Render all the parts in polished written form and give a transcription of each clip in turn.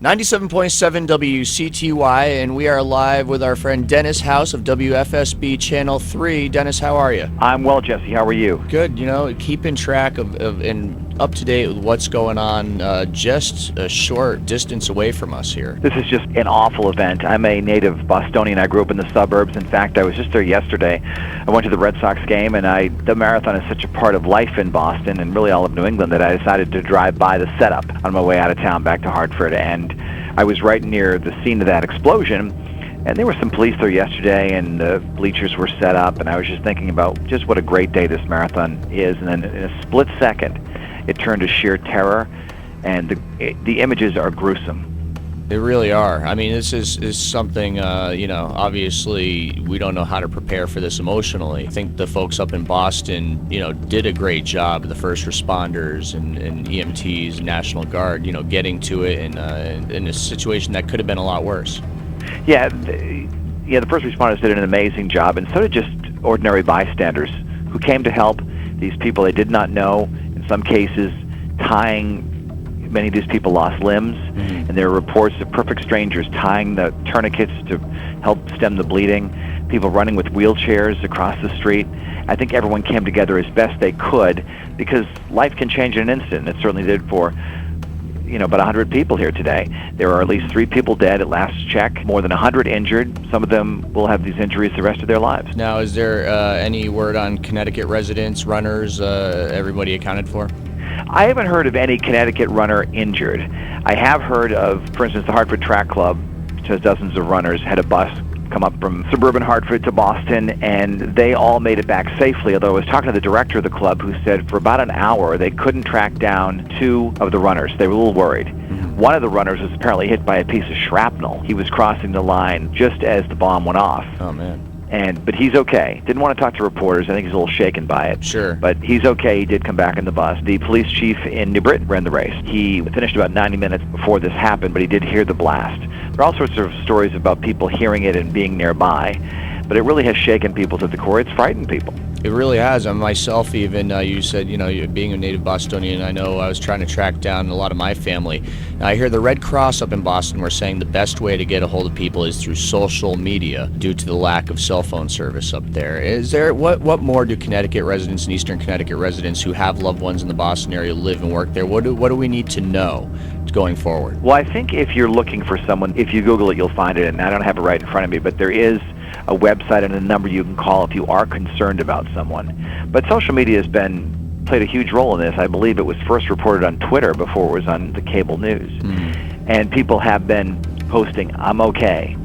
97.7 WCTY, and we are live with our friend Dennis House of WFSB Channel 3. Dennis, how are you? I'm well, Jesse. How are you? Good. You know, keeping track of and up to date with what's going on just a short distance away from us here. This is just an awful event. I'm a native Bostonian. I grew up in the suburbs. In fact, I was just there yesterday. I went to the Red Sox game, and the marathon is such a part of life in Boston and really all of New England that I decided to drive by the setup on my way out of town back to Hartford. And I was right near the scene of that explosion, and there were some police there yesterday, and the bleachers were set up, and I was just thinking about just what a great day this marathon is. And then in a split second, it turned to sheer terror, and the images are gruesome. They really are. I mean, this is something, obviously we don't know how to prepare for this emotionally. I think the folks up in Boston, did a great job, the first responders and EMTs, National Guard, getting to it in a situation that could have been a lot worse. Yeah, the first responders did an amazing job, and so did just ordinary bystanders who came to help these people they did not know, in some cases tying. Many of these people lost limbs, and there are reports of perfect strangers tying the tourniquets to help stem the bleeding, people running with wheelchairs across the street. I think everyone came together as best they could, because life can change in an instant, and it certainly did for about 100 people here today. There are at least 3 people dead at last check, more than 100 injured. Some of them will have these injuries the rest of their lives. Now, is there any word on Connecticut residents, runners, everybody accounted for? I haven't heard of any Connecticut runner injured. I have heard of, for instance, the Hartford Track Club, which has dozens of runners, had a bus come up from suburban Hartford to Boston, and they all made it back safely, although I was talking to the director of the club who said for about an hour they couldn't track down 2 of the runners. They were a little worried. One of the runners was apparently hit by a piece of shrapnel. He was crossing the line just as the bomb went off. Oh, man. But he's okay. Didn't want to talk to reporters. I think he's a little shaken by it. Sure. But he's okay. He did come back in the bus. The police chief in New Britain ran the race. He finished about 90 minutes before this happened, but he did hear the blast. There are all sorts of stories about people hearing it and being nearby, but it really has shaken people to the core. It's frightened people. It really has. Myself even, you said, being a native Bostonian, I know I was trying to track down a lot of my family. Now, I hear the Red Cross up in Boston were saying the best way to get a hold of people is through social media due to the lack of cell phone service up there. Is there, what more do Connecticut residents and Eastern Connecticut residents who have loved ones in the Boston area live and work there? What do we need to know going forward? Well, I think if you're looking for someone, if you Google it, you'll find it, and I don't have it right in front of me, but there is a website and a number you can call if you are concerned about someone. But social media has played a huge role in this. I believe it was first reported on Twitter before it was on the cable news. And people have been posting, I'm okay.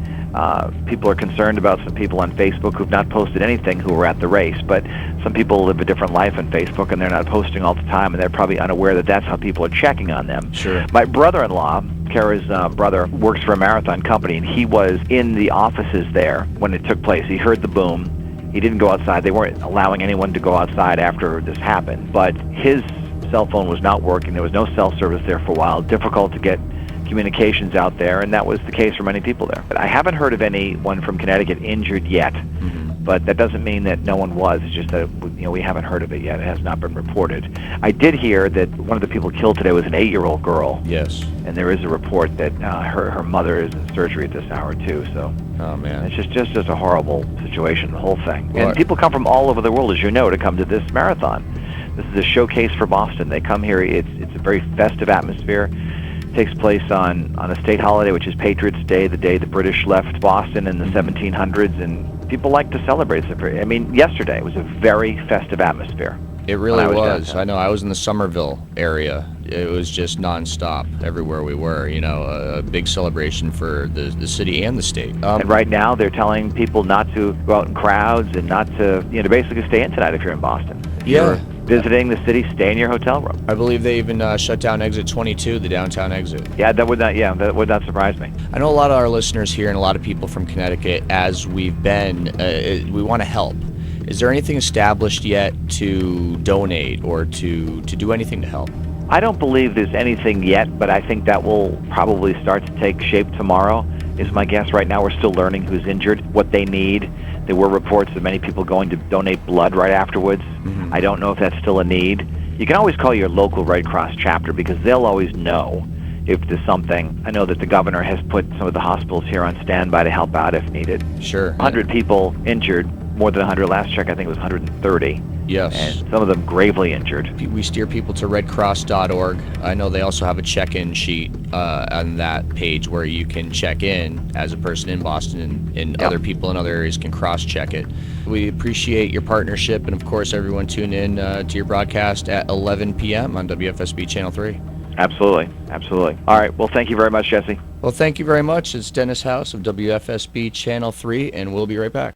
People are concerned about some people on Facebook who've not posted anything who were at the race, but some people live a different life on Facebook and they're not posting all the time, and they're probably unaware that that's how people are checking on them. Sure. My brother-in-law, Kara's brother, works for a marathon company, and he was in the offices there when it took place. He heard the boom. He didn't go outside. They weren't allowing anyone to go outside after this happened, but his cell phone was not working. There was no cell service there for a while. Difficult to get communications out there, and that was the case for many people there. But I haven't heard of anyone from Connecticut injured yet, but that doesn't mean that no one was. It's just that we haven't heard of it yet. It has not been reported. I did hear that one of the people killed today was an 8-year-old girl. Yes. And there is a report that her mother is in surgery at this hour too. So, oh man, it's just a horrible situation, the whole thing. Well, and people come from all over the world, as you know, to come to this marathon. This is a showcase for Boston. They come here. It's a very festive atmosphere. Takes place on a state holiday, which is Patriots' Day, the day the British left Boston in the 1700s, and people like to celebrate it. I mean, yesterday was a very festive atmosphere. It really was. Downtown. I know. I was in the Somerville area. It was just nonstop everywhere we were. A big celebration for the city and the state. And right now, they're telling people not to go out in crowds and not to, to basically stay in tonight if you're in Boston. If you're visiting the city, stay in your hotel room. I believe they even shut down exit 22, the downtown exit. Yeah, that would not surprise me. I know a lot of our listeners here and a lot of people from Connecticut, as we've been, we want to help. Is there anything established yet to donate or to do anything to help? I don't believe there's anything yet, but I think that will probably start to take shape tomorrow, is my guess. Right now we're still learning who's injured, what they need. There were reports of many people going to donate blood right afterwards. Mm-hmm. I don't know if that's still a need. You can always call your local Red Cross chapter because they'll always know if there's something. I know that the governor has put some of the hospitals here on standby to help out if needed. Sure. 100 people injured, more than 100 last check. I think it was 130. Yes. And some of them gravely injured. We steer people to redcross.org. I know they also have a check-in sheet on that page where you can check in as a person in Boston, and Yep. other people in other areas can cross-check it. We appreciate your partnership, and of course everyone tune in to your broadcast at 11 p.m. on WFSB Channel 3. Absolutely. Absolutely. All right. Well, thank you very much, Jesse. Well, thank you very much. It's Dennis House of WFSB Channel 3, and we'll be right back.